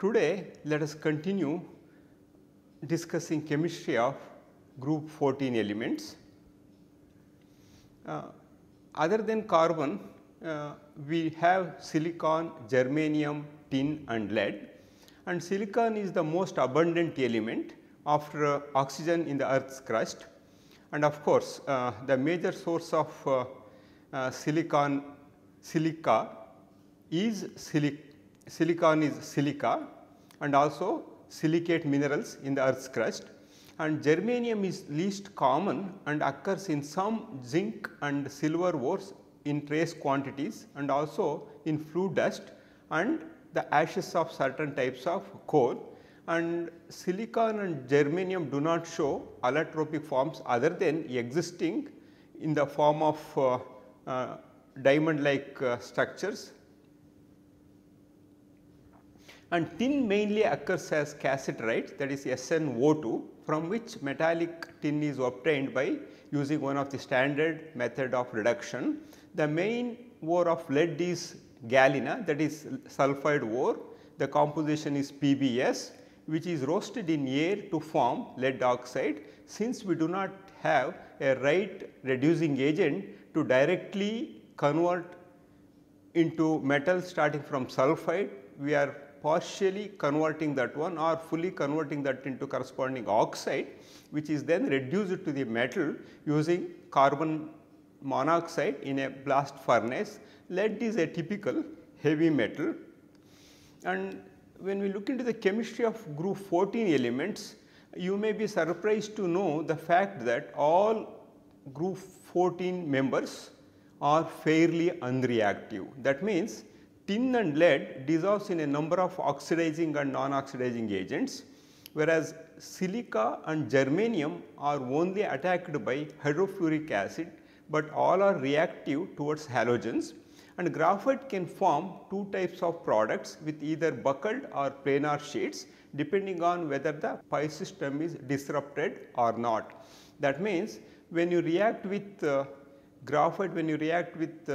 Today let us continue discussing chemistry of group 14 elements. Other than carbon, we have silicon, germanium, tin and lead, and silicon is the most abundant element after oxygen in the earth's crust. And of course, the major source of silica is silicon is silica and also silicate minerals in the earth's crust, and germanium is least common and occurs in some zinc and silver ores in trace quantities and also in flue dust and the ashes of certain types of coal. And silicon and germanium do not show allotropic forms other than existing in the form of diamond like structures. And tin mainly occurs as cassiterite, that is SnO2, from which metallic tin is obtained by using one of the standard method of reduction. The main ore of lead is galena, that is sulphide ore. The composition is PbS, which is roasted in air to form lead oxide. Since we do not have a right reducing agent to directly convert into metal starting from sulphide, we are partially converting that one or fully converting that into corresponding oxide, which is then reduced to the metal using carbon monoxide in a blast furnace. Lead is a typical heavy metal, and when we look into the chemistry of group 14 elements, you may be surprised to know the fact that all group 14 members are fairly unreactive. That means, tin and lead dissolves in a number of oxidizing and non-oxidizing agents, whereas silica and germanium are only attacked by hydrofluoric acid, but all are reactive towards halogens. And graphite can form two types of products with either buckled or planar sheets depending on whether the pi system is disrupted or not. That means, when you react with graphite, when you react with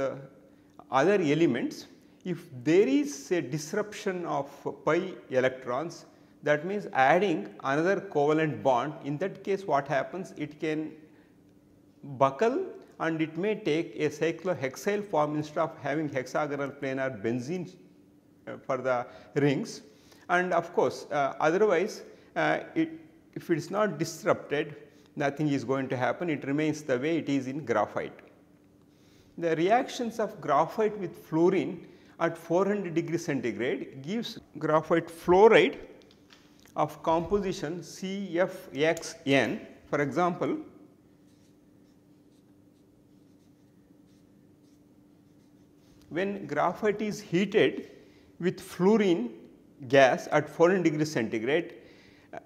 other elements, if there is a disruption of pi electrons, that means adding another covalent bond, in that case what happens, it can buckle and it may take a cyclohexyl form instead of having hexagonal planar benzene for the rings. And of course, otherwise if it is not disrupted, nothing is going to happen, it remains the way it is in graphite. The reactions of graphite with fluorine at 400 degree centigrade gives graphite fluoride of composition CFXN. For example, when graphite is heated with fluorine gas at 400 degree centigrade,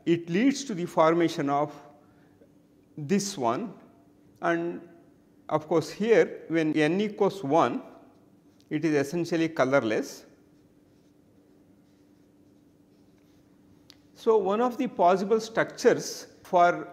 it leads to the formation of this one, and of course, here when n equals 1, it is essentially colorless. So, one of the possible structures for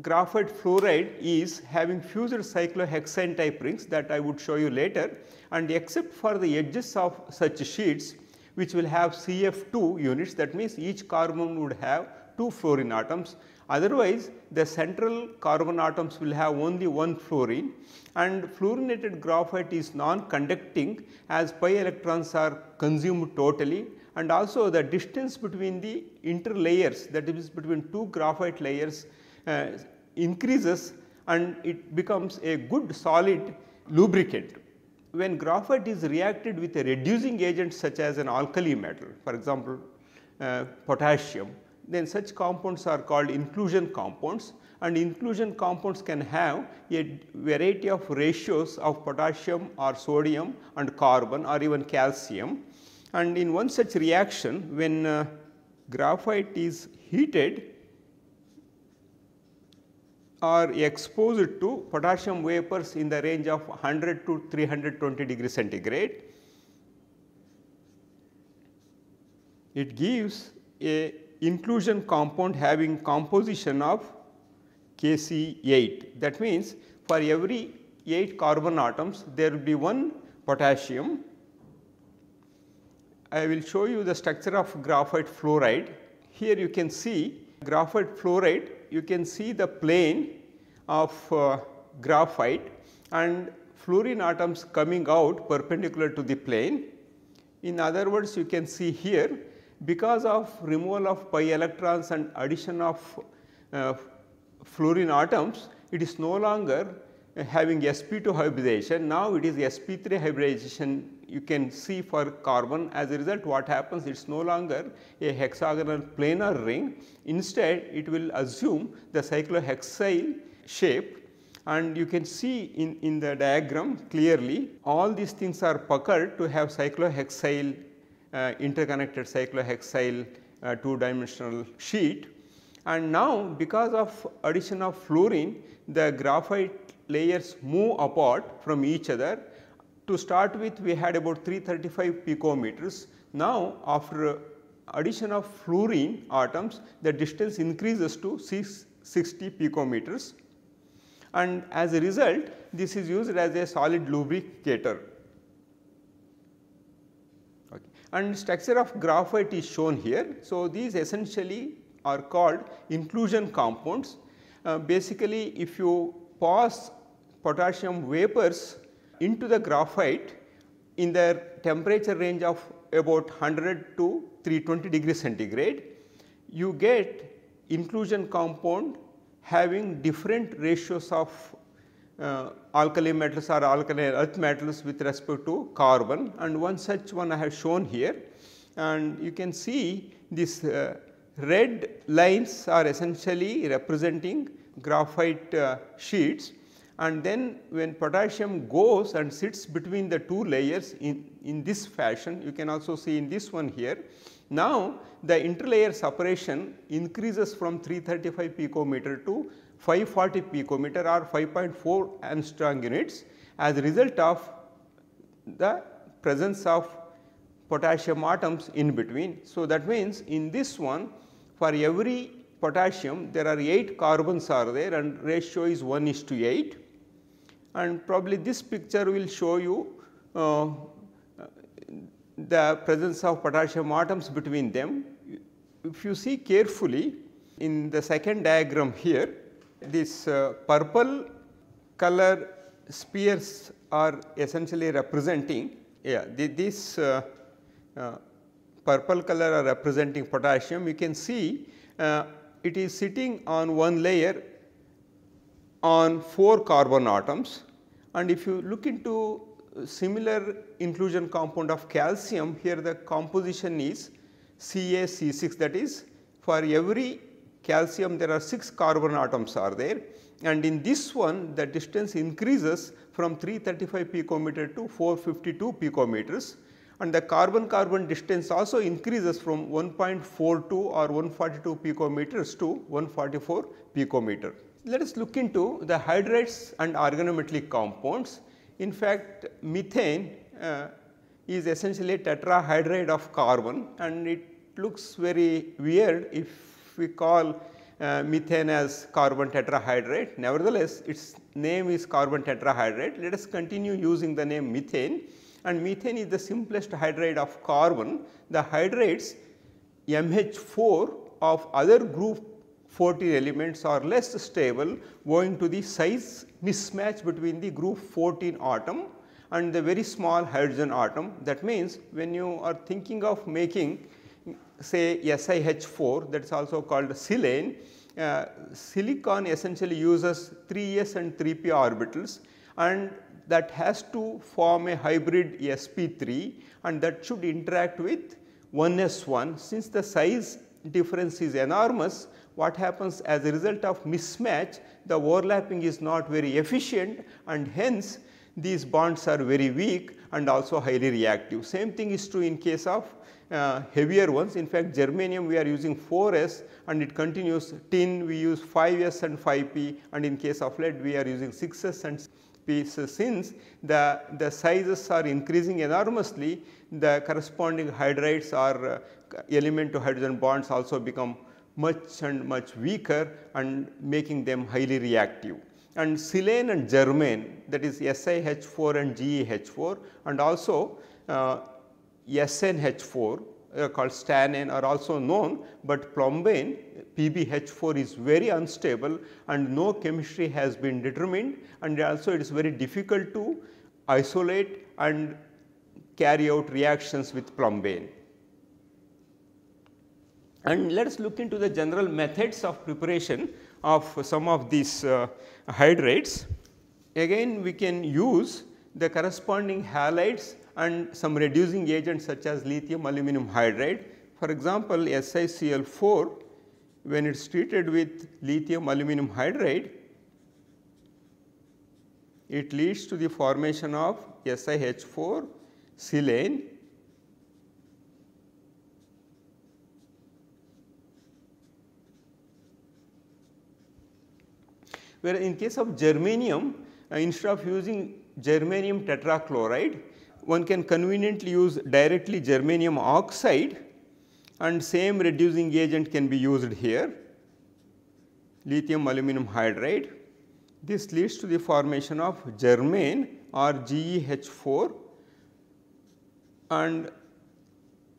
graphite fluoride is having fused cyclohexane type rings that I would show you later, and except for the edges of such sheets which will have CF2 units, that means each carbon would have 2 fluorine atoms. Otherwise, the central carbon atoms will have only one fluorine, and fluorinated graphite is non-conducting as pi electrons are consumed totally, and also the distance between the interlayers, that is between two graphite layers, increases and it becomes a good solid lubricant. When graphite is reacted with a reducing agent such as an alkali metal, for example, potassium, then such compounds are called inclusion compounds, and inclusion compounds can have a variety of ratios of potassium or sodium and carbon or even calcium. And in one such reaction, when graphite is heated or exposed to potassium vapors in the range of 100 to 320 degree centigrade, it gives a inclusion compound having composition of Kc8. That means, for every 8 carbon atoms there will be one potassium. I will show you the structure of graphite fluoride. Here you can see graphite fluoride, you can see the plane of graphite and fluorine atoms coming out perpendicular to the plane. In other words, you can see here, because of removal of pi electrons and addition of fluorine atoms, it is no longer having sp2 hybridization. Now, it is sp3 hybridization you can see for carbon. As a result, what happens, it is no longer a hexagonal planar ring. Instead, it will assume the cyclohexyl shape, and you can see in the diagram clearly all these things are puckered to have cyclohexyl interconnected cyclohexyl two-dimensional sheet. And now, because of addition of fluorine, the graphite layers move apart from each other. To start with, we had about 335 picometers. Now, after addition of fluorine atoms, the distance increases to 660 picometers, and as a result, this is used as a solid lubricator. Okay. And structure of graphite is shown here. So, these essentially are called inclusion compounds. Basically, if you pass potassium vapors into the graphite in the temperature range of about 100 to 320 degrees centigrade, you get inclusion compound having different ratios of alkali metals or alkaline earth metals with respect to carbon, and one such one I have shown here. And you can see this red lines are essentially representing graphite sheets, and then when potassium goes and sits between the two layers in this fashion, you can also see in this one here. Now, the interlayer separation increases from 335 picometer to 540 picometer or 5.4 angstrom units as a result of the presence of potassium atoms in between. So, that means in this one, for every potassium there are 8 carbons are there and ratio is 1:8, and probably this picture will show you the presence of potassium atoms between them. If you see carefully in the second diagram here, this purple color spheres are essentially representing, this purple color are representing potassium. You can see it is sitting on one layer on 4 carbon atoms, and if you look into similar inclusion compound of calcium, here the composition is CaC6, that is for every calcium there are 6 carbon atoms are there, and in this one the distance increases from 335 picometer to 452 picometers, and the carbon-carbon distance also increases from 1.42 or 142 picometers to 144 picometer. Let us look into the hydrates and organometallic compounds. In fact, methane is essentially a tetrahydride of carbon, and it looks very weird if we call methane as carbon tetrahydride. Nevertheless, its name is carbon tetrahydride. Let us continue using the name methane, and methane is the simplest hydride of carbon. The hydrates MH4 of other group 14 elements are less stable owing to the size mismatch between the group 14 atom and the very small hydrogen atom. That means, when you are thinking of making say SiH4, that is also called silane, silicon essentially uses 3s and 3p orbitals, and that has to form a hybrid sp3, and that should interact with 1s1. Since the size difference is enormous, what happens as a result of mismatch, the overlapping is not very efficient, and hence these bonds are very weak and also highly reactive. Same thing is true in case of heavier ones. In fact, germanium we are using 4s and it continues. Tin we use 5s and 5p, and in case of lead we are using 6s and p. So, since the sizes are increasing enormously, the corresponding hydrides or element to hydrogen bonds also become much and much weaker and making them highly reactive. And silane and germane, that is SiH4 and GeH4, and also SnH4 called STANN are also known, but plumbane PbH4 is very unstable and no chemistry has been determined, and also it is very difficult to isolate and carry out reactions with plumbane. And let us look into the general methods of preparation of some of these hydrates. Again we can use the corresponding halides and some reducing agents such as lithium aluminum hydride. For example, SiCl4, when it is treated with lithium aluminum hydride, it leads to the formation of SiH4 silane, where in case of germanium, instead of using germanium tetrachloride, one can conveniently use directly germanium oxide, and same reducing agent can be used here, lithium aluminum hydride. This leads to the formation of germane or GeH4, and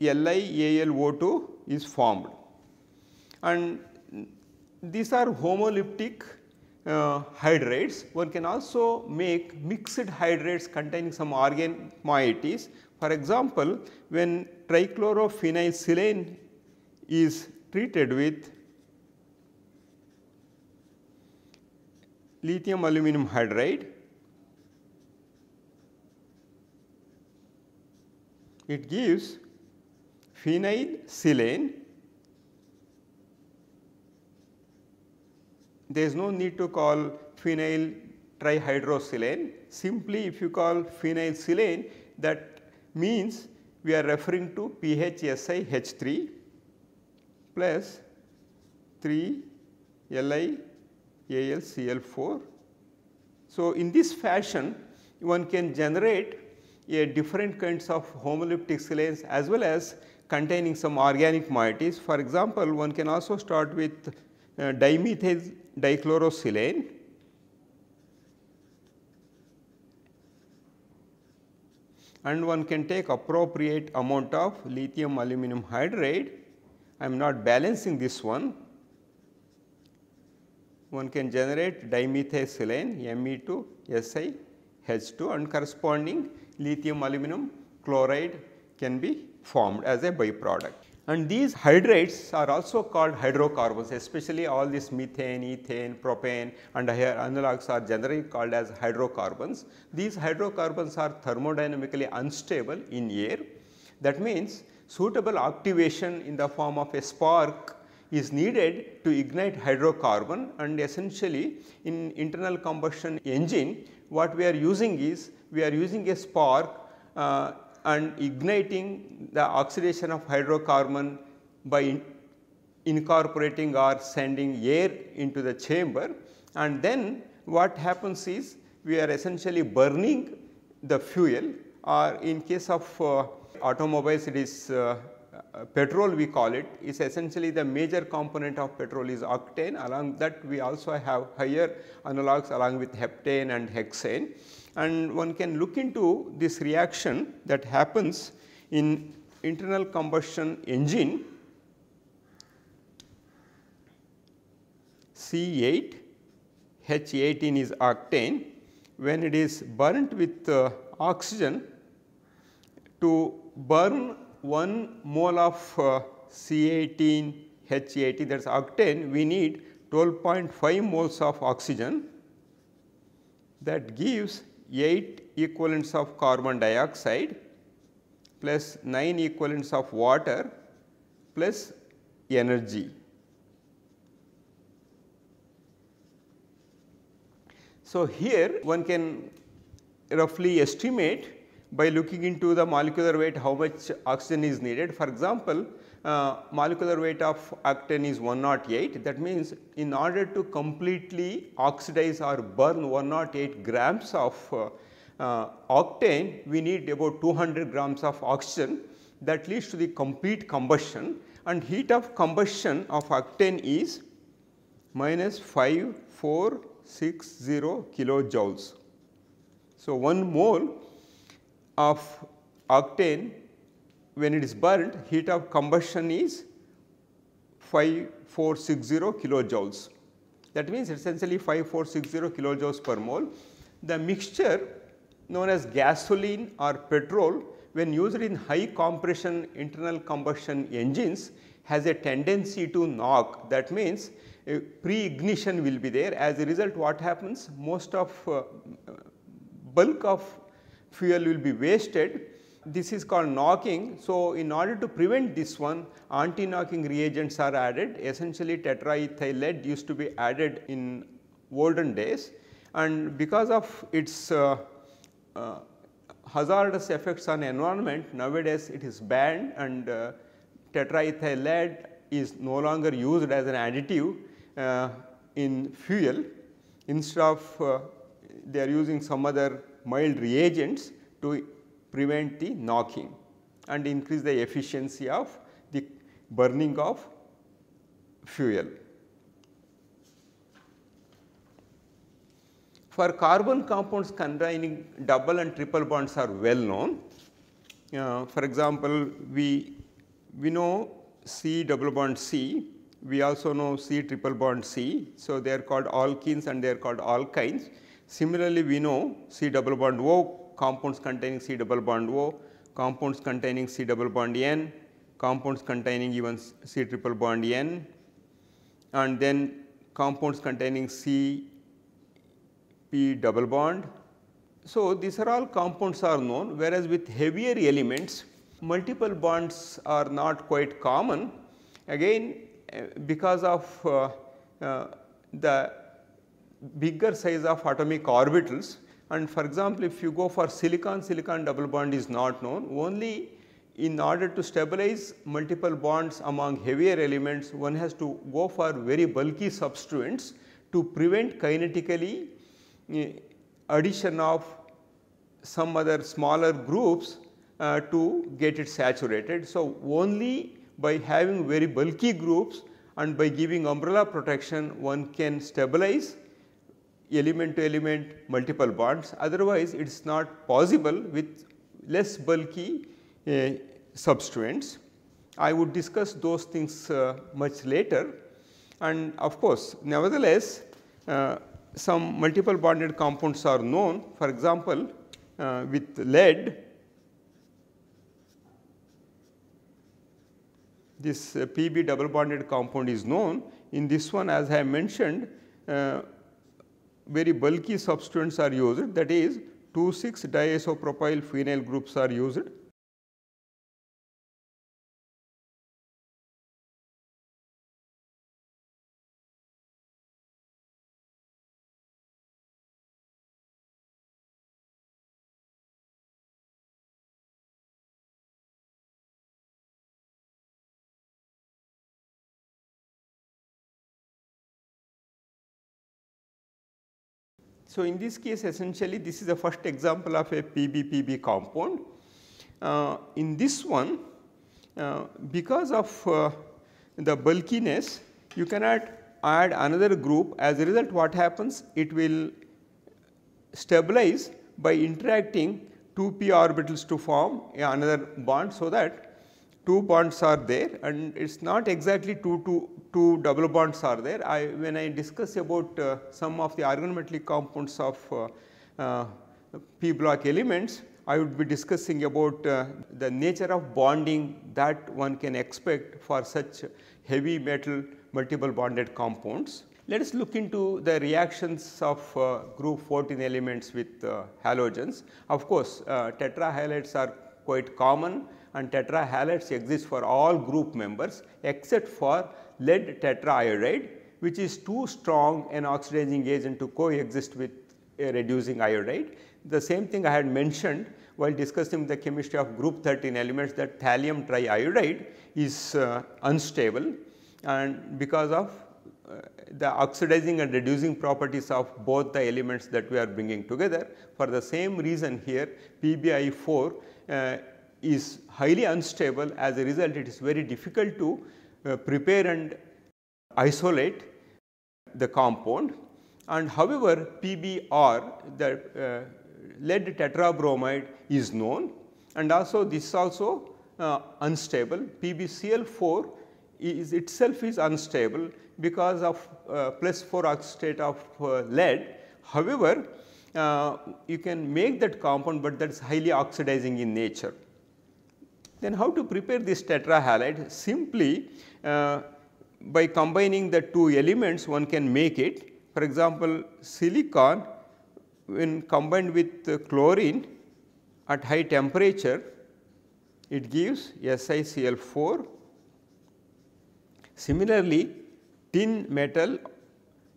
LiAlO2 is formed. And these are homolytic hydrates. One can also make mixed hydrates containing some organic moieties. For example, when trichlorophenylsilane is treated with lithium aluminum hydride, it gives phenylsilane. There is no need to call phenyl trihydrosilane. Simply if you call phenylsilane, that means we are referring to PHSiH3 plus 3 LiAlCl4. So, in this fashion one can generate a different kinds of homolytic silanes as well as containing some organic moieties. For example, one can also start with dimethyl dichlorosilane, and one can take appropriate amount of lithium aluminum hydride. I am not balancing this one. One can generate dimethylsilane Me2SiH2, and corresponding lithium aluminum chloride can be formed as a byproduct. And these hydrates are also called hydrocarbons, especially all this methane, ethane, propane and here analogues are generally called as hydrocarbons. These hydrocarbons are thermodynamically unstable in air. That means suitable activation in the form of a spark is needed to ignite hydrocarbon, and essentially in internal combustion engine what we are using is we are using a spark and igniting the oxidation of hydrocarbon by incorporating or sending air into the chamber, and then what happens is we are essentially burning the fuel, or in case of automobiles it is petrol we call it, is essentially the major component of petrol is octane. Along that we also have higher analogues along with heptane and hexane, and one can look into this reaction that happens in internal combustion engine. C8 H18 is octane. When it is burnt with oxygen, to burn 1 mole of C18 H18, that is octane, we need 12.5 moles of oxygen. That gives 8 equivalents of carbon dioxide plus 9 equivalents of water plus energy. So, here one can roughly estimate by looking into the molecular weight how much oxygen is needed. For example, molecular weight of octane is 108. That means, in order to completely oxidize or burn 108 grams of octane, we need about 200 grams of oxygen. That leads to the complete combustion, and heat of combustion of octane is minus 5460 kilojoules. So, 1 mole of octane when it is burnt, heat of combustion is 5460 kilojoules. That means essentially 5460 kilojoules per mole. The mixture known as gasoline or petrol, when used in high compression internal combustion engines, has a tendency to knock. That means pre-ignition will be there. As a result, what happens? Most of bulk of fuel will be wasted. This is called knocking. So, in order to prevent this one, anti-knocking reagents are added. Essentially, tetraethyl lead used to be added in olden days, and because of its hazardous effects on environment, nowadays it is banned, and tetraethyl lead is no longer used as an additive in fuel. Instead of they are using some other mild reagents to prevent the knocking and increase the efficiency of the burning of fuel. For carbon compounds containing double and triple bonds are well known. For example, we know C double bond C, we also know C triple bond C. So, they are called alkenes and they are called alkynes. Similarly, we know C double bond O, compounds containing C double bond O, compounds containing C double bond N, compounds containing even C triple bond N, and then compounds containing C P double bond. So, these are all compounds are known, whereas with heavier elements multiple bonds are not quite common, again because of the bigger size of atomic orbitals. And for example, if you go for silicon, silicon double bond is not known. Only in order to stabilize multiple bonds among heavier elements, one has to go for very bulky substituents to prevent kinetically addition of some other smaller groups to get it saturated. So, only by having very bulky groups and by giving umbrella protection, one can stabilize element to element multiple bonds. Otherwise, it is not possible with less bulky substituents. I would discuss those things much later, and of course, nevertheless some multiple bonded compounds are known. For example, with lead, this Pb double bonded compound is known. In this one, as I mentioned, very bulky substituents are used, that is 2,6-diisopropyl phenyl groups are used. So, in this case essentially this is the first example of a Pb-Pb compound. In this one, because of the bulkiness, you cannot add another group. As a result, what happens? It will stabilize by interacting 2 p orbitals to form another bond, so that 2 bonds are there, and it is not exactly 2 double bonds are there. When I discuss about some of the organometallic compounds of p block elements, I would be discussing about the nature of bonding that one can expect for such heavy metal multiple bonded compounds. Let us look into the reactions of group 14 elements with halogens. Of course, tetrahalides are quite common, and tetrahalides exist for all group members except for lead tetraiodide, which is too strong an oxidizing agent to coexist with a reducing iodide. The same thing I had mentioned while discussing the chemistry of group 13 elements, that thallium triiodide is unstable, and because of the oxidizing and reducing properties of both the elements that we are bringing together. For the same reason here, PbI4 is highly unstable. As a result, it is very difficult to prepare and isolate the compound. And however, PbR, the lead tetrabromide, is known, and also this also unstable. PbCl4 is itself is unstable because of +4 oxidate of lead. However, you can make that compound, but that is highly oxidizing in nature. Then how to prepare this tetrahalide? Simply by combining the two elements one can make it. For example, silicon when combined with chlorine at high temperature, it gives SiCl4. Similarly, tin metal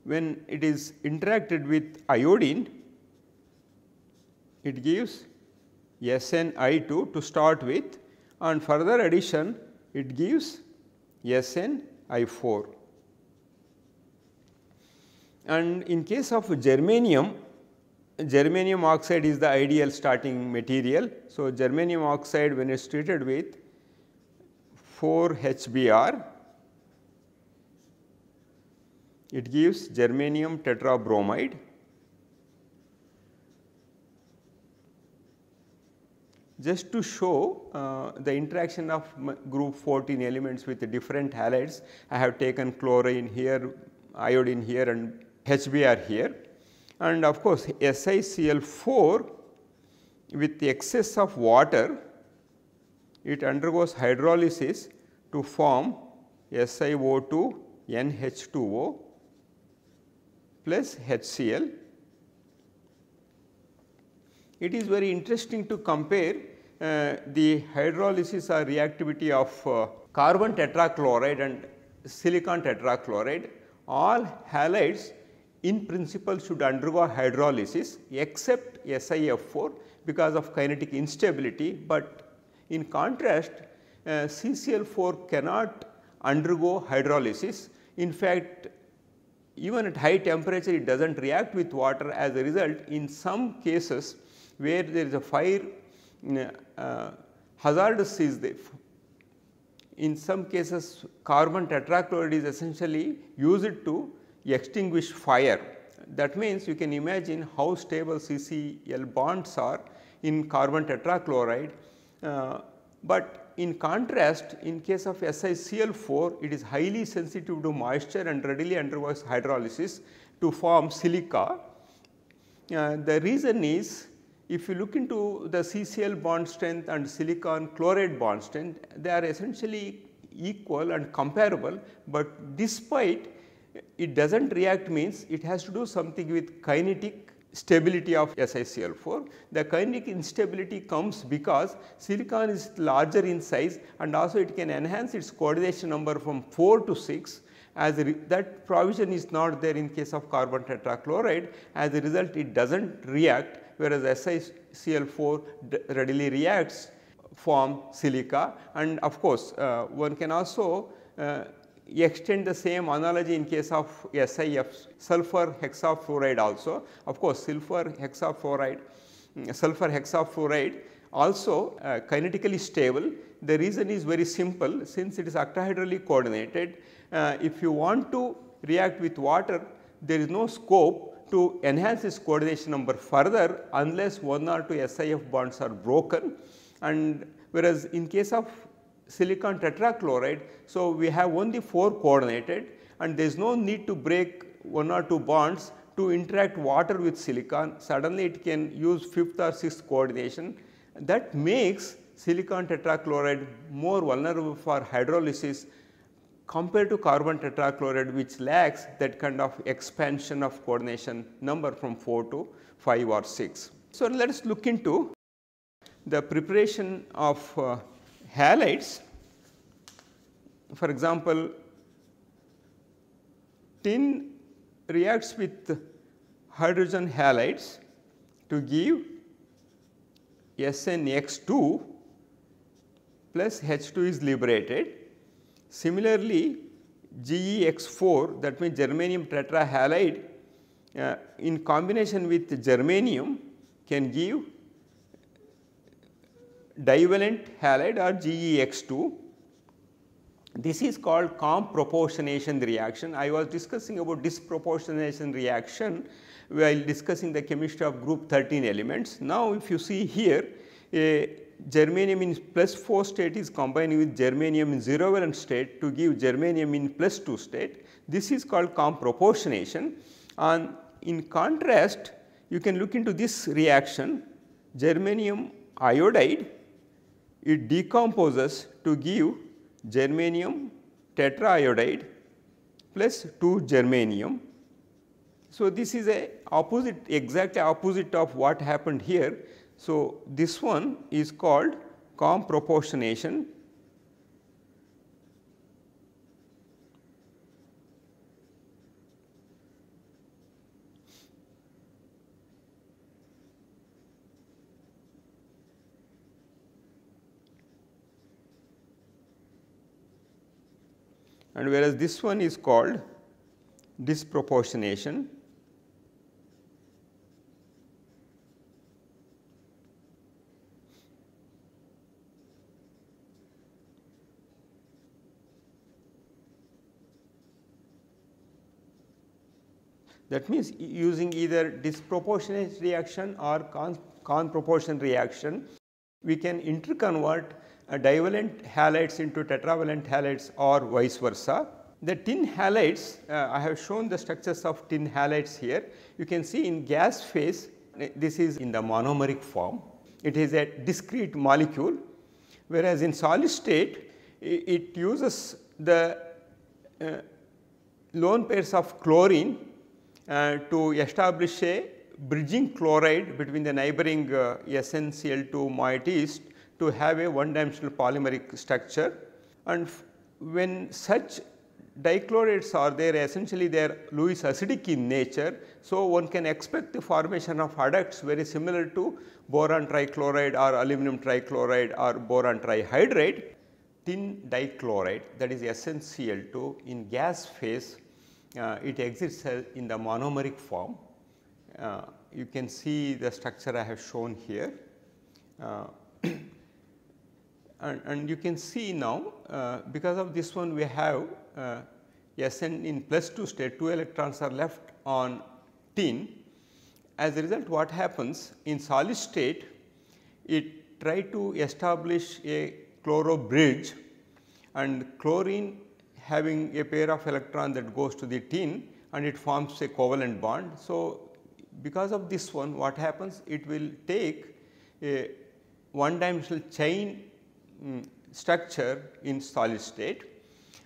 when it is interacted with iodine, it gives SnI2 to start with, and further addition it gives SnI4. And in case of germanium, germanium oxide is the ideal starting material. So, germanium oxide when it is treated with 4HBr, it gives germanium tetrabromide. Just to show the interaction of group 14 elements with the different halides, I have taken chlorine here, iodine here and HBr here, and of course, SiCl4 with the excess of water, it undergoes hydrolysis to form SiO2 NH2O plus HCl. It is very interesting to compare the hydrolysis or reactivity of carbon tetrachloride and silicon tetrachloride. All halides in principle should undergo hydrolysis except SiF4 because of kinetic instability, but in contrast CCl4 cannot undergo hydrolysis. In fact, even at high temperature it does not react with water. As a result, in some cases where there is a fire hazardous is there. In some cases carbon tetrachloride is essentially used to extinguish fire. That means you can imagine how stable CCl bonds are in carbon tetrachloride, but in contrast in case of SiCl4 it is highly sensitive to moisture and readily undergoes hydrolysis to form silica. The reason is, if you look into the CCl bond strength and silicon chloride bond strength, they are essentially equal and comparable, but despite it does not react means it has to do something with kinetic stability of SiCl4. The kinetic instability comes because silicon is larger in size and also it can enhance its coordination number from 4 to 6. As that provision is not there in case of carbon tetrachloride. As a result, it does not react, whereas SiCl4 readily reacts, form silica. And of course, one can also extend the same analogy in case of SiF, sulfur hexafluoride also. Of course, sulfur hexafluoride also kinetically stable. The reason is very simple, since it is octahedrally coordinated. If you want to react with water, there is no scope to enhance its coordination number further unless 1 or 2 SiF bonds are broken, and whereas in case of silicon tetrachloride, so we have only 4 coordinated and there is no need to break 1 or 2 bonds to interact water with silicon. Suddenly it can use 5th or 6th coordination. That makes silicon tetrachloride more vulnerable for hydrolysis compared to carbon tetrachloride, which lacks that kind of expansion of coordination number from 4 to 5 or 6. So, let us look into the preparation of halides. For example, tin reacts with hydrogen halides to give SnX2 plus H2 is liberated. Similarly, GeX4, that means germanium tetrahalide in combination with germanium can give divalent halide or GeX2. This is called comproportionation reaction. I was discussing about disproportionation reaction while discussing the chemistry of group 13 elements. Now, if you see here, a germanium in +4 state is combining with germanium in 0 valent state to give germanium in +2 state. This is called comproportionation, and in contrast you can look into this reaction. Germanium iodide, it decomposes to give germanium tetraiodide plus 2 germanium. So, this is a opposite, exactly opposite of what happened here. So, this one is called comproportionation. And whereas this one is called disproportionation. That means, using either disproportionate reaction or conproportion reaction, we can interconvert divalent halides into tetravalent halides or vice versa. The tin halides, I have shown the structures of tin halides here. You can see in gas phase, this is in the monomeric form. It is a discrete molecule, whereas in solid state it uses the lone pairs of chlorine to establish a bridging chloride between the neighboring SnCl2 moieties to have a one dimensional polymeric structure. And when such dichlorides are there, essentially they are Lewis acidic in nature. So, one can expect the formation of adducts very similar to boron trichloride or aluminum trichloride or boron trihydride. Tin dichloride, that is SnCl2, in gas phase it exists in the monomeric form. You can see the structure I have shown here. And you can see now, because of this one we have Sn in +2 state, 2 electrons are left on tin. As a result, what happens in solid state, it try to establish a chloro bridge, and chlorine having a pair of electron that goes to the tin, and it forms a covalent bond. So, because of this one, what happens, it will take a one dimensional chain structure in solid state,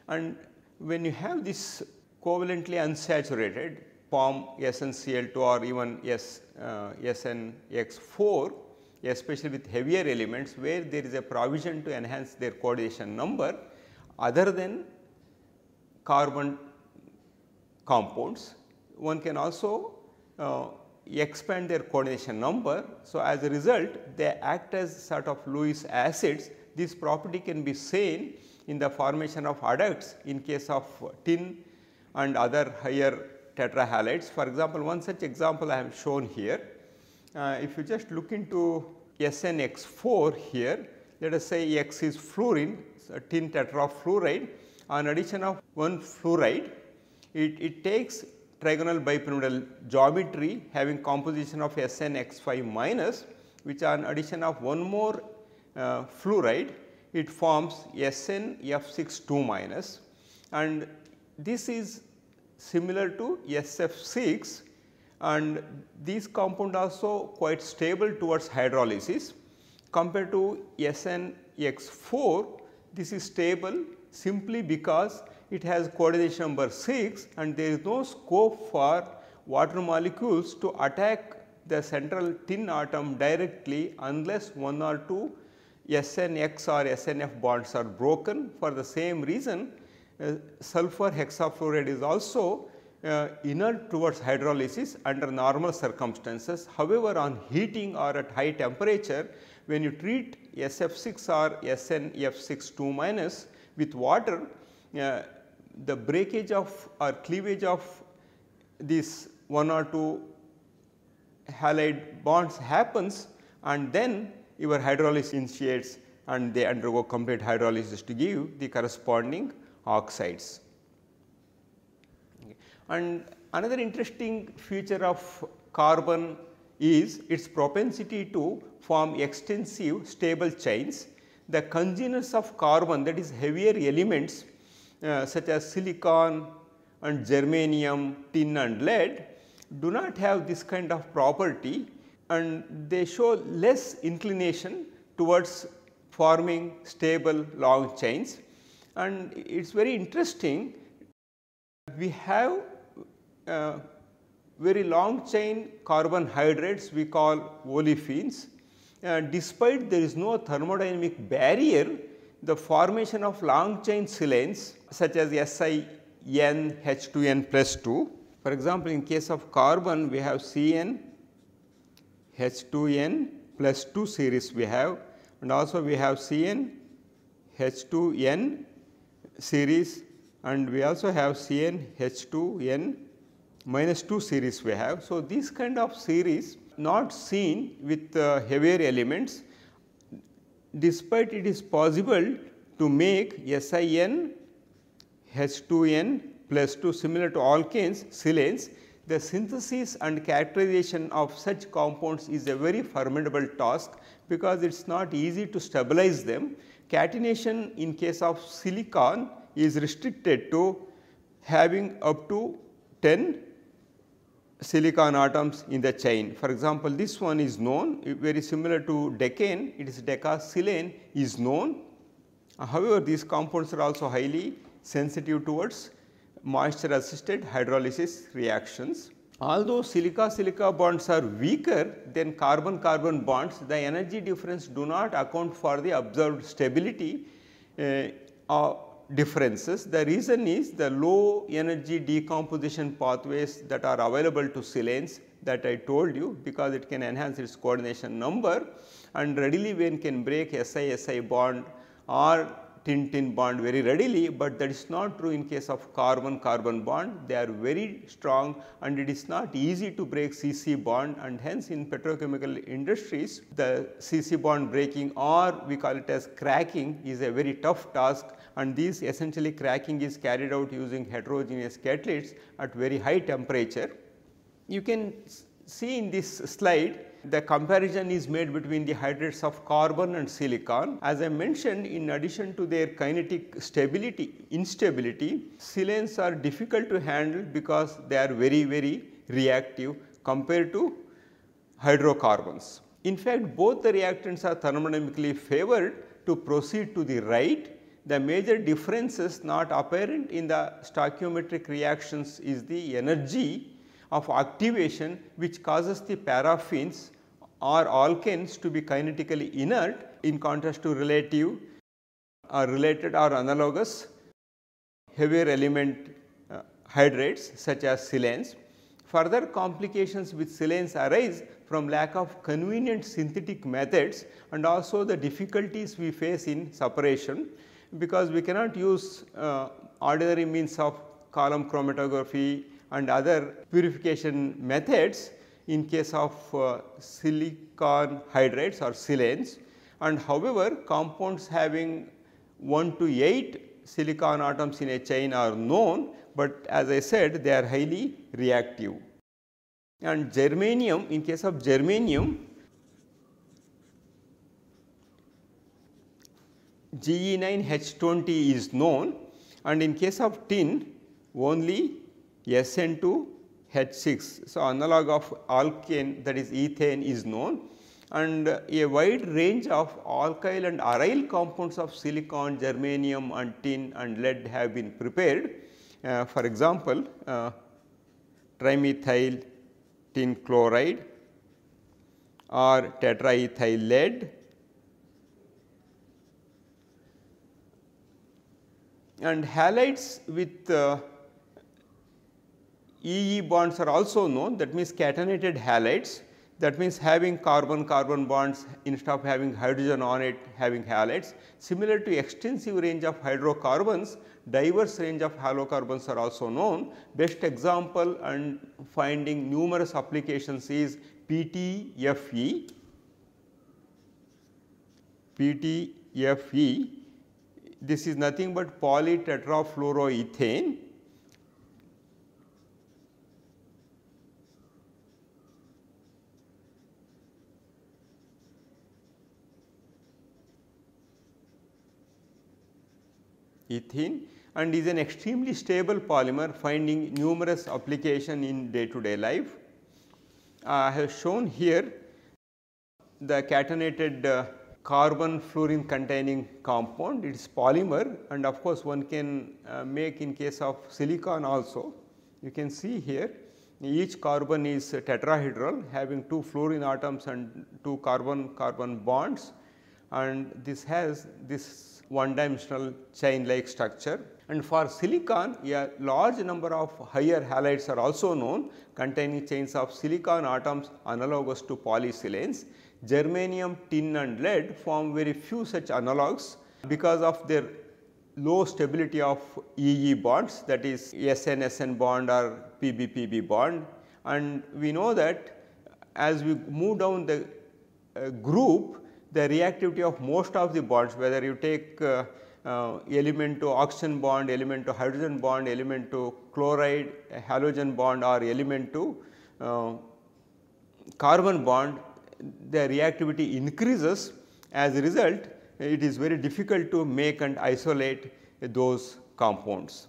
and when you have this covalently unsaturated form SnCl2 or even SnX4, especially with heavier elements where there is a provision to enhance their coordination number other than carbon compounds, one can also expand their coordination number. So, as a result they act as sort of Lewis acids. This property can be seen in the formation of adducts in case of tin and other higher tetrahalides. For example, one such example I have shown here. If you just look into SnX4 here, let us say X is fluorine, so tin tetrafluoride. On addition of one fluoride, it takes trigonal bipyramidal geometry having composition of SnX5 minus, which on addition of one more fluoride, it forms SnF6 minus, and this is similar to SF6, and these compound also quite stable towards hydrolysis. Compared to SnX4, this is stable simply because it has coordination number 6, and there is no scope for water molecules to attack the central tin atom directly unless one or two SnX or SnF bonds are broken. For the same reason, sulfur hexafluoride is also inert towards hydrolysis under normal circumstances. However, on heating or at high temperature, when you treat SF6 or SnF6 minus with water, the breakage of or cleavage of these one or two halide bonds happens, and then your hydrolysis initiates and they undergo complete hydrolysis to give the corresponding oxides. Okay. And another interesting feature of carbon is its propensity to form extensive stable chains. The congeners of carbon, that is heavier elements such as silicon and germanium, tin and lead, do not have this kind of property, and they show less inclination towards forming stable long chains. And it is very interesting, we have very long chain carbohydrates we call olefins. Despite there is no thermodynamic barrier, the formation of long chain silanes such as SiN H2n plus 2. For example, in case of carbon we have Cn H2n plus 2 series we have, and also we have Cn H2n series, and we also have Cn H2n minus 2 series we have. So, this kind of series not seen with heavier elements, despite it is possible to make SiN H2n plus 2 similar to alkanes silanes. The synthesis and characterization of such compounds is a very formidable task, because it is not easy to stabilize them. Catenation in case of silicon is restricted to having up to 10 silicon atoms in the chain. For example, this one is known, very similar to decane, it is decasilane is known. However, these compounds are also highly sensitive towards moisture assisted hydrolysis reactions. Although silica-silica bonds are weaker than carbon-carbon bonds, the energy difference do not account for the observed stability differences. The reason is the low energy decomposition pathways that are available to silanes that I told you, because it can enhance its coordination number and readily one can break Si-Si bond or tin-tin bond very readily, but that is not true in case of carbon-carbon bond. They are very strong and it is not easy to break CC bond, and hence in petrochemical industries the CC bond breaking, or we call it as cracking, is a very tough task, and this essentially cracking is carried out using heterogeneous catalysts at very high temperature. You can see in this slide the comparison is made between the hydrates of carbon and silicon. As I mentioned, in addition to their kinetic instability, silanes are difficult to handle because they are very reactive compared to hydrocarbons. In fact, both the reactants are thermodynamically favored to proceed to the right. The major differences not apparent in the stoichiometric reactions is the energy of activation, which causes the paraffins or alkanes to be kinetically inert, in contrast to related or analogous heavier element hydrates such as silanes. Further complications with silanes arise from lack of convenient synthetic methods and also the difficulties we face in separation, because we cannot use ordinary means of column chromatography and other purification methods in case of silicon hydrates or silanes. And however, compounds having 1 to 8 silicon atoms in a chain are known, but as I said, they are highly reactive. And germanium, in case of germanium, Ge9H20 is known, and in case of tin only SN2H6. So, analog of alkane, that is ethane, is known, and a wide range of alkyl and aryl compounds of silicon, germanium and tin and lead have been prepared. For example, trimethyl tin chloride or tetraethyl lead, and halides with EE bonds are also known, that means catenated halides, that means having carbon-carbon bonds instead of having hydrogen on it, having halides. Similar to extensive range of hydrocarbons, diverse range of halocarbons are also known. Best example and finding numerous applications is PTFE. PTFE, this is nothing but polytetrafluoroethane. ethene, and is an extremely stable polymer finding numerous application in day to day life. I have shown here the catenated carbon fluorine containing compound. It is polymer, and of course, one can make in case of silicon also. You can see here each carbon is tetrahedral having 2 fluorine atoms and 2 carbon bonds, and this has this one dimensional chain like structure. And for silicon, a large number of higher halides are also known containing chains of silicon atoms analogous to polysilanes. Germanium, tin and lead form very few such analogues because of their low stability of EE bonds, that is SN-SN bond or PB-PB bond. And we know that as we move down the group, the reactivity of most of the bonds, whether you take element to oxygen bond, element to hydrogen bond, element to chloride, halogen bond or element to carbon bond, the reactivity increases. As a result, it is very difficult to make and isolate those compounds.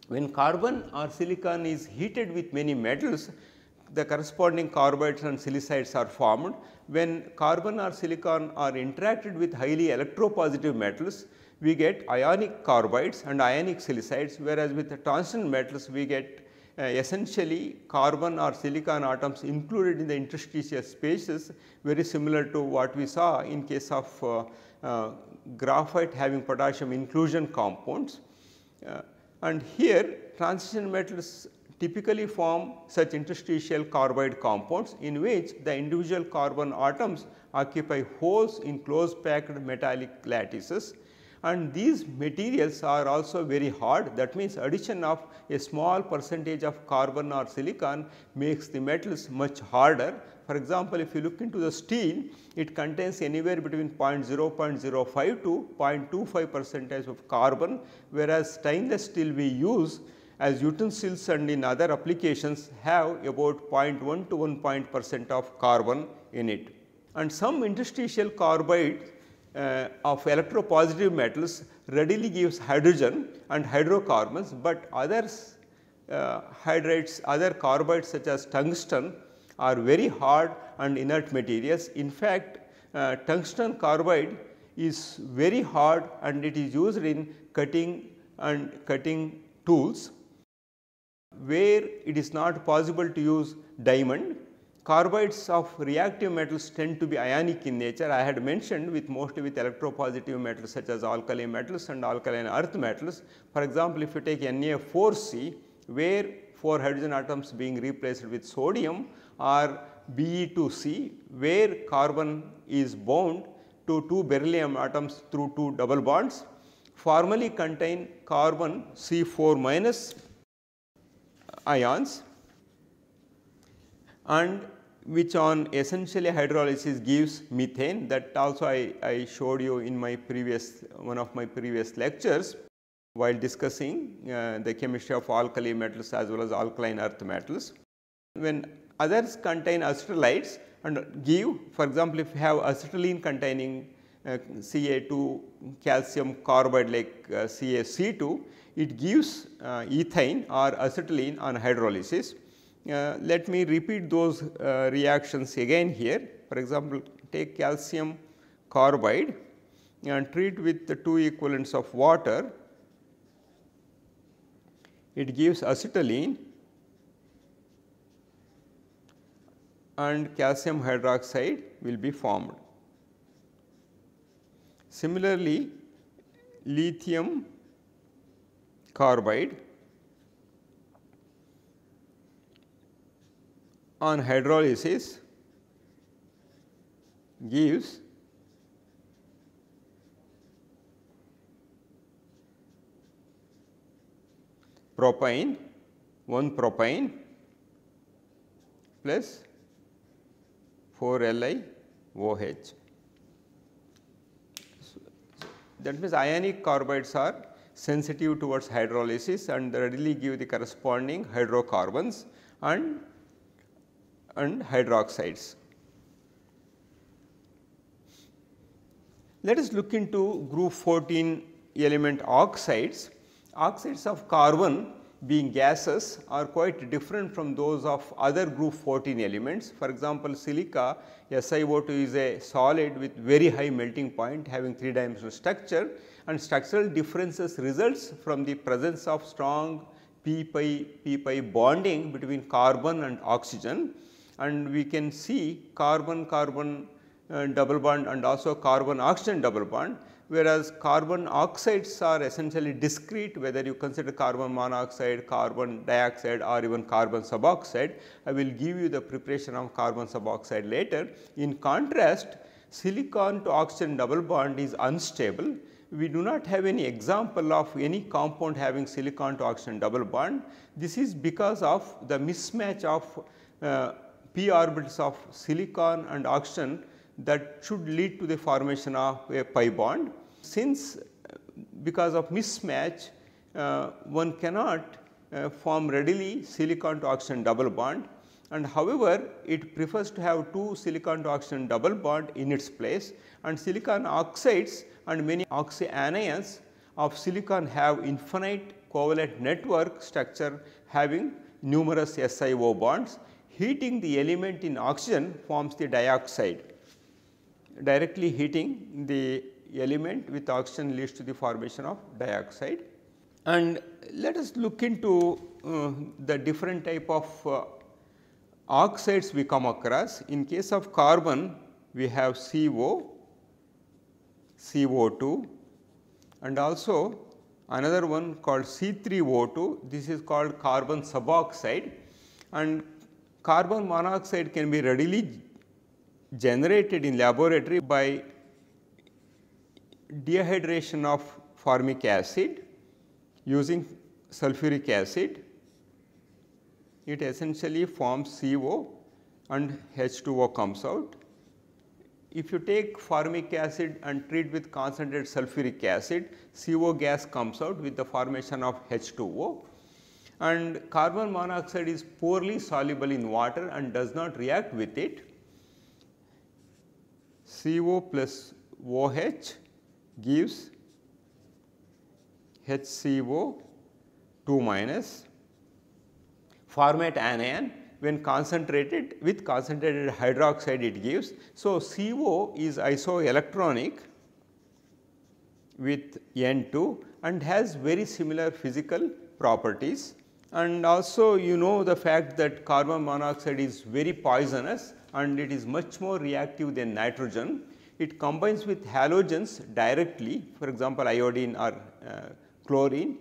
When carbon or silicon is heated with many metals, the corresponding carbides and silicides are formed. When carbon or silicon are interacted with highly electropositive metals, we get ionic carbides and ionic silicides, whereas with the transition metals we get essentially carbon or silicon atoms included in the interstitial spaces, very similar to what we saw in case of graphite having potassium inclusion compounds. And here transition metals typically form such interstitial carbide compounds in which the individual carbon atoms occupy holes in close packed metallic lattices, and these materials are also very hard. That means, addition of a small percentage of carbon or silicon makes the metals much harder. For example, if you look into the steel, it contains anywhere between 0.05 to 0.25% of carbon, whereas stainless steel we use as utensils and in other applications have about 0.1 to 1% of carbon in it. And some interstitial carbide of electropositive metals readily gives hydrogen and hydrocarbons, but others hydrides, other carbides such as tungsten are very hard and inert materials. In fact, tungsten carbide is very hard and it is used in cutting tools. Where it is not possible to use diamond, carbides of reactive metals tend to be ionic in nature. I had mentioned mostly with electropositive metals such as alkali metals and alkaline earth metals. For example, if you take Na4C, where 4 hydrogen atoms being replaced with sodium, or Be2C, where carbon is bound to 2 beryllium atoms through 2 double bonds, formally contain carbon C4 minus ions, and which on essentially hydrolysis gives methane. That also I showed you in my one of my previous lectures while discussing the chemistry of alkali metals as well as alkaline earth metals. When others contain acetylides and give, for example, if you have acetylene containing Ca2 calcium carbide like CaC2, it gives ethane or acetylene on hydrolysis. Let me repeat those reactions again here. For example, take calcium carbide and treat with the 2 equivalents of water, it gives acetylene and calcium hydroxide will be formed. Similarly, lithium carbide on hydrolysis gives propane, 1 propane plus 4 LiOH. That means ionic carbides are sensitive towards hydrolysis and readily give the corresponding hydrocarbons and hydroxides. Let us look into group 14 element oxides, oxides of carbon being gases are quite different from those of other group 14 elements. For example, silica SiO2 is a solid with very high melting point having 3-dimensional structure, and structural differences results from the presence of strong p-pi bonding between carbon and oxygen, and we can see carbon carbon double bond and also carbon oxygen double bond, whereas carbon oxides are essentially discrete, whether you consider carbon monoxide, carbon dioxide or even carbon suboxide. I will give you the preparation of carbon suboxide later. In contrast, silicon to oxygen double bond is unstable. We do not have any example of any compound having silicon to oxygen double bond. This is because of the mismatch of p orbitals of silicon and oxygen that should lead to the formation of a pi bond. Since because of mismatch one cannot form readily silicon to oxygen double bond, and however, it prefers to have 2 silicon to oxygen double bond in its place, and silicon oxides and many oxyanions of silicon have infinite covalent network structure having numerous SiO bonds. Heating the element in oxygen forms the dioxide. Directly heating the element with oxygen leads to the formation of dioxide. And let us look into the different type of oxides we come across. In case of carbon, we have CO, CO2, and also another one called C3O2. This is called carbon suboxide, and carbon monoxide can be readily generated in laboratory by dehydration of formic acid using sulfuric acid. It essentially forms CO and H2O comes out. If you take formic acid and treat with concentrated sulfuric acid, CO gas comes out with the formation of H2O, and carbon monoxide is poorly soluble in water and does not react with it. CO plus OH gives HCO 2 minus. Formate anion when concentrated with concentrated hydroxide it gives. So, CO is isoelectronic with N2 and has very similar physical properties. And also you know the fact that carbon monoxide is very poisonous and it is much more reactive than nitrogen. It combines with halogens directly, for example, iodine or chlorine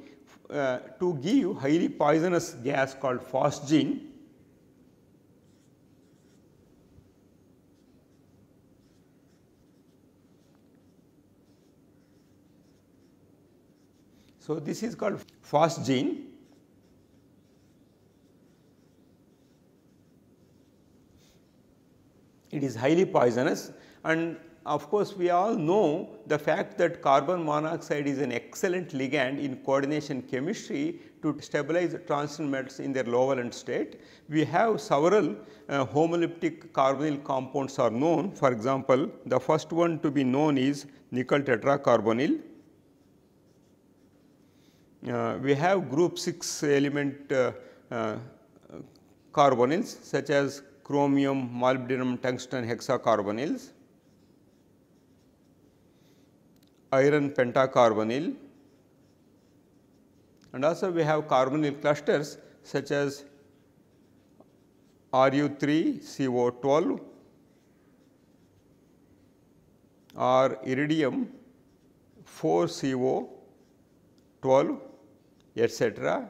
to give highly poisonous gas called phosgene. So, this is called phosgene. It is highly poisonous, and of course, we all know the fact that carbon monoxide is an excellent ligand in coordination chemistry to stabilize transition metals in their low valent state. We have several homoleptic carbonyl compounds are known. For example, the first one to be known is nickel tetracarbonyl. We have group 6 element carbonyls such as chromium, molybdenum, tungsten hexacarbonyls, iron pentacarbonyl, and also we have carbonyl clusters such as Ru3CO12 or iridium 4CO12, etc.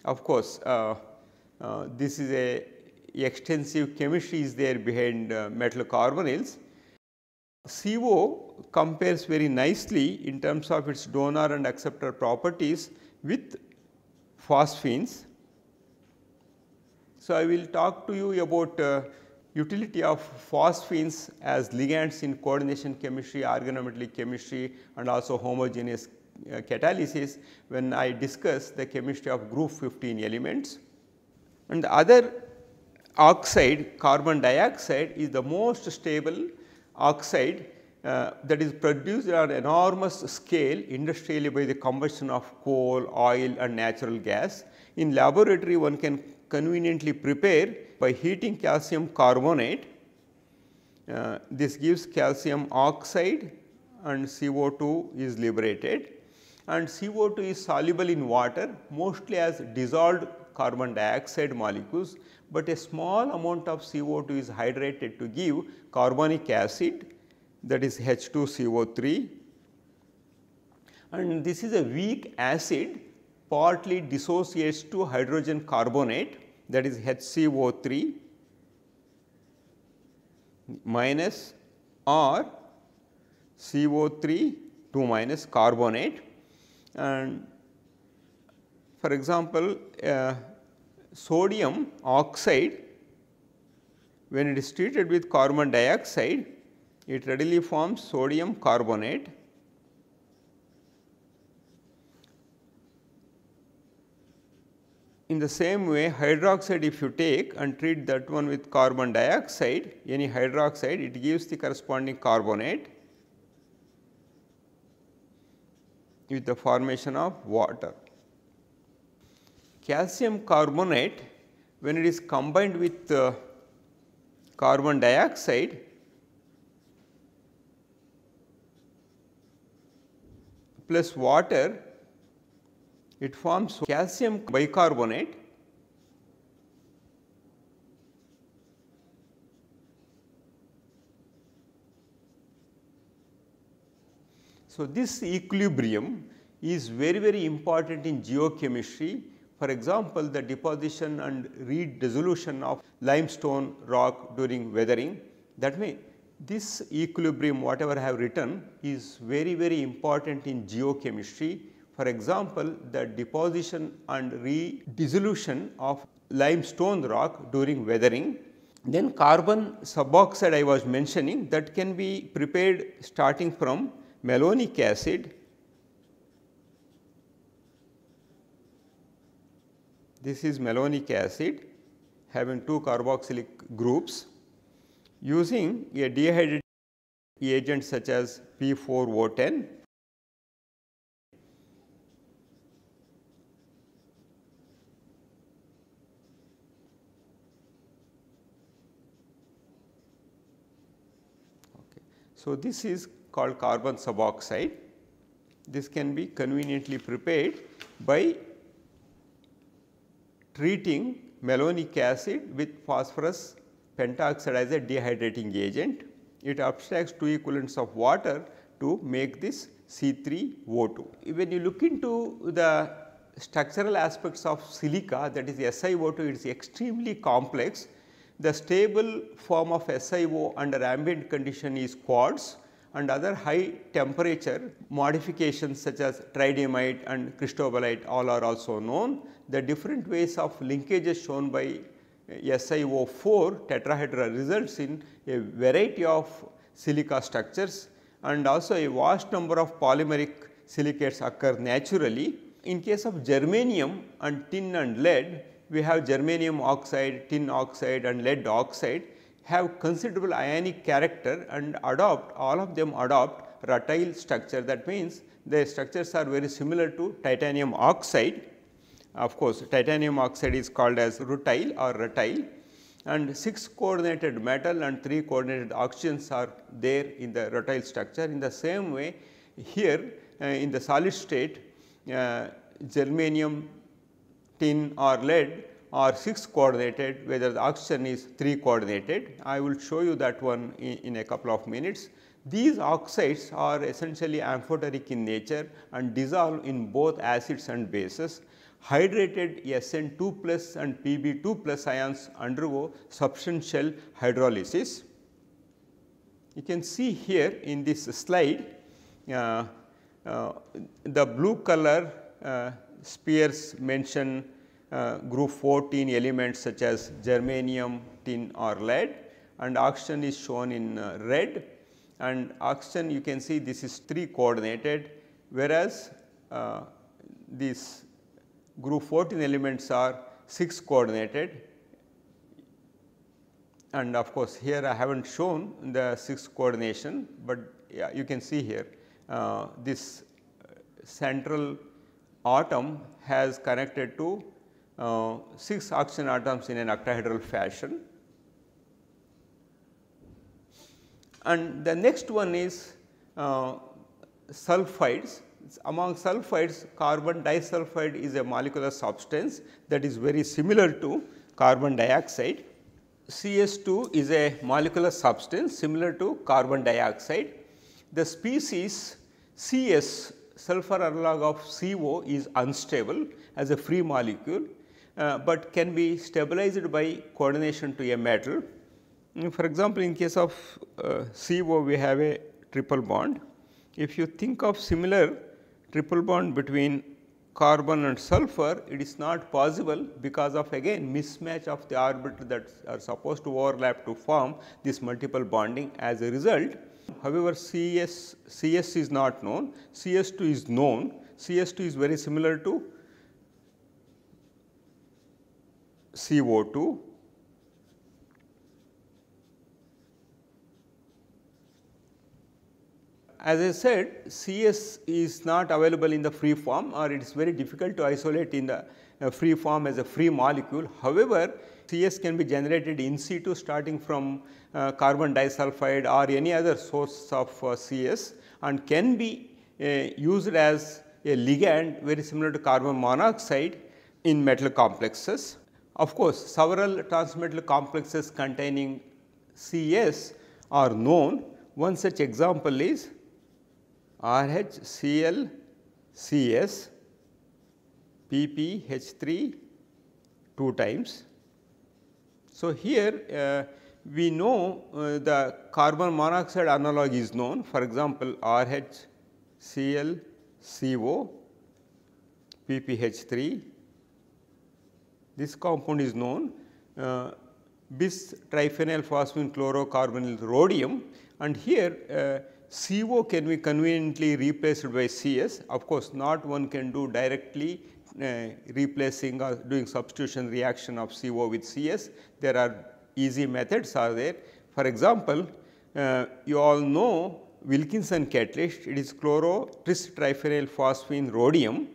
Of course, this is a extensive chemistry is there behind metal carbonyls. CO compares very nicely in terms of its donor and acceptor properties with phosphines. So, I will talk to you about utility of phosphines as ligands in coordination chemistry, organometallic chemistry and also homogeneous catalysis when I discuss the chemistry of group 15 elements. And the other oxide, carbon dioxide, is the most stable oxide that is produced on enormous scale industrially by the combustion of coal, oil and natural gas. In laboratory, one can conveniently prepare by heating calcium carbonate. This gives calcium oxide and CO2 is liberated, and CO2 is soluble in water mostly as dissolved carbon dioxide molecules, but a small amount of CO2 is hydrated to give carbonic acid, that is H2CO3, and this is a weak acid partly dissociates to hydrogen carbonate, that is HCO3 minus or CO3 2 minus carbonate. And for example, sodium oxide, when it is treated with carbon dioxide, it readily forms sodium carbonate. In the same way, hydroxide, if you take and treat that one with carbon dioxide, any hydroxide, it gives the corresponding carbonate with the formation of water. Calcium carbonate, when it is combined with carbon dioxide, plus water, it forms calcium bicarbonate. So, this equilibrium is very important in geochemistry. For example, the deposition and redissolution of limestone rock during weathering. That means, this equilibrium whatever I have written is very important in geochemistry. For example, the deposition and redissolution of limestone rock during weathering. Then carbon suboxide I was mentioning, that can be prepared starting from malonic acid. This is malonic acid having 2 carboxylic groups using a dehydrated agent such as P4O10. Okay. So, this is called carbon suboxide. This can be conveniently prepared by treating malonic acid with phosphorus pentoxide as a dehydrating agent. It abstracts 2 equivalents of water to make this C3O2. When you look into the structural aspects of silica, that is SiO2, it is extremely complex. The stable form of SiO under ambient condition is quartz, and other high temperature modifications such as tridymite and cristobalite all are also known. The different ways of linkages shown by SiO4 tetrahedra results in a variety of silica structures, and also a vast number of polymeric silicates occur naturally. In case of germanium and tin and lead, we have germanium oxide, tin oxide and lead oxide have considerable ionic character and all of them adopt rutile structure. That means, their structures are very similar to titanium oxide. Of course, titanium oxide is called as rutile or rutile, and 6 coordinated metal and 3 coordinated oxygens are there in the rutile structure. In the same way, here in the solid state, germanium, tin or lead are 6 coordinated, whether the oxygen is 3 coordinated. I will show you that one in a couple of minutes. These oxides are essentially amphoteric in nature and dissolve in both acids and bases. Hydrated SN2 plus and Pb2 plus ions undergo substantial hydrolysis. You can see here in this slide, the blue color spheres mention group 14 elements such as germanium, tin or lead, and oxygen is shown in red, and oxygen you can see this is 3 coordinated, whereas these group 14 elements are 6 coordinated. and of course, here I have not shown the 6 coordination, but yeah, you can see here this central atom has connected to 6 oxygen atoms in an octahedral fashion. And the next one is sulfides. Among sulfides, carbon disulfide is a molecular substance that is very similar to carbon dioxide. CS2 is a molecular substance similar to carbon dioxide. The species CS, sulfur analog of CO, is unstable as a free molecule, but can be stabilized by coordination to a metal. For example, in case of CO, we have a triple bond. If you think of similar triple bond between carbon and sulfur, it is not possible because of again mismatch of the orbitals that are supposed to overlap to form this multiple bonding. As a result, however, CS is not known, CS2 is known. CS2 is very similar to CO2. As I said, CS is not available in the free form, or it is very difficult to isolate in the free form as a free molecule. However, CS can be generated in situ starting from carbon disulfide or any other source of CS, and can be used as a ligand very similar to carbon monoxide in metal complexes. Of course, several transmetal complexes containing CS are known. One such example is RHCl CS PPH3 2 times. So, here we know the carbon monoxide analog is known, for example, RHCl CO PPH3, this compound is known. Bis triphenyl phosphine chlorocarbonyl rhodium, and here CO can be conveniently replaced by CS. Of course, not one can do directly replacing or doing substitution reaction of CO with CS. There are easy methods are there. For example, you all know Wilkinson catalyst, it is chloro tris triphenyl phosphine rhodium.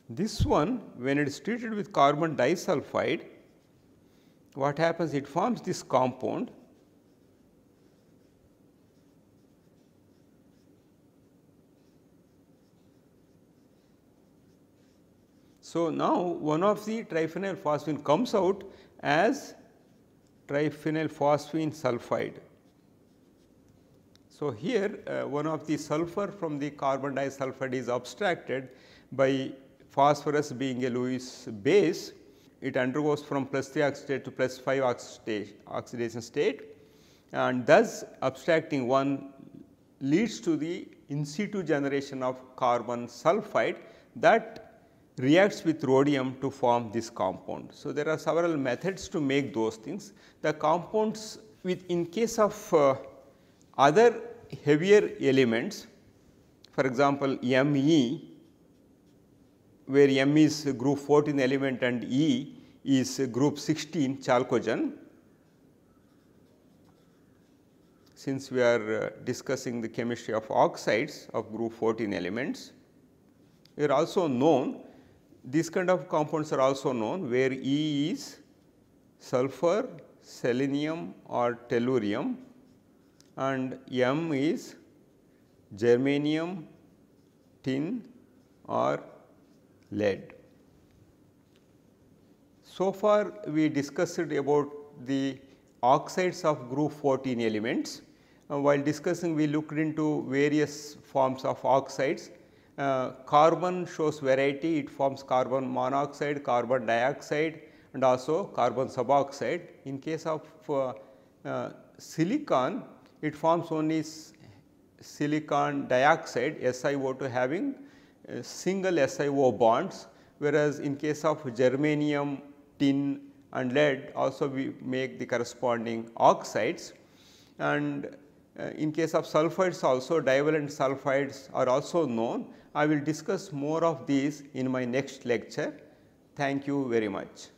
This one, when it is treated with carbon disulfide, what happens? It forms this compound. So, now one of the triphenyl phosphine comes out as triphenyl phosphine sulfide. So, here one of the sulfur from the carbon disulfide is abstracted by phosphorus being a Lewis base. It undergoes from +3 oxidation to +5 oxidation state, and thus abstracting one leads to the in situ generation of carbon sulfide that reacts with rhodium to form this compound. So, there are several methods to make those things. The compounds with in case of other heavier elements, for example, Me, where M is group 14 element and E is group 16 chalcogen. Since we are discussing the chemistry of oxides of group 14 elements, we are also known, these kind of compounds are also known, where E is sulfur, selenium or tellurium, and M is germanium, tin or lead. So far we discussed about the oxides of group 14 elements. While discussing, we looked into various forms of oxides. Carbon shows variety, it forms carbon monoxide, carbon dioxide and also carbon suboxide. In case of silicon, it forms only silicon dioxide SiO2 having single SiO bonds, whereas in case of germanium, tin and lead also we make the corresponding oxides. And In case of sulfides also, divalent sulfides are also known. I will discuss more of these in my next lecture. Thank you very much.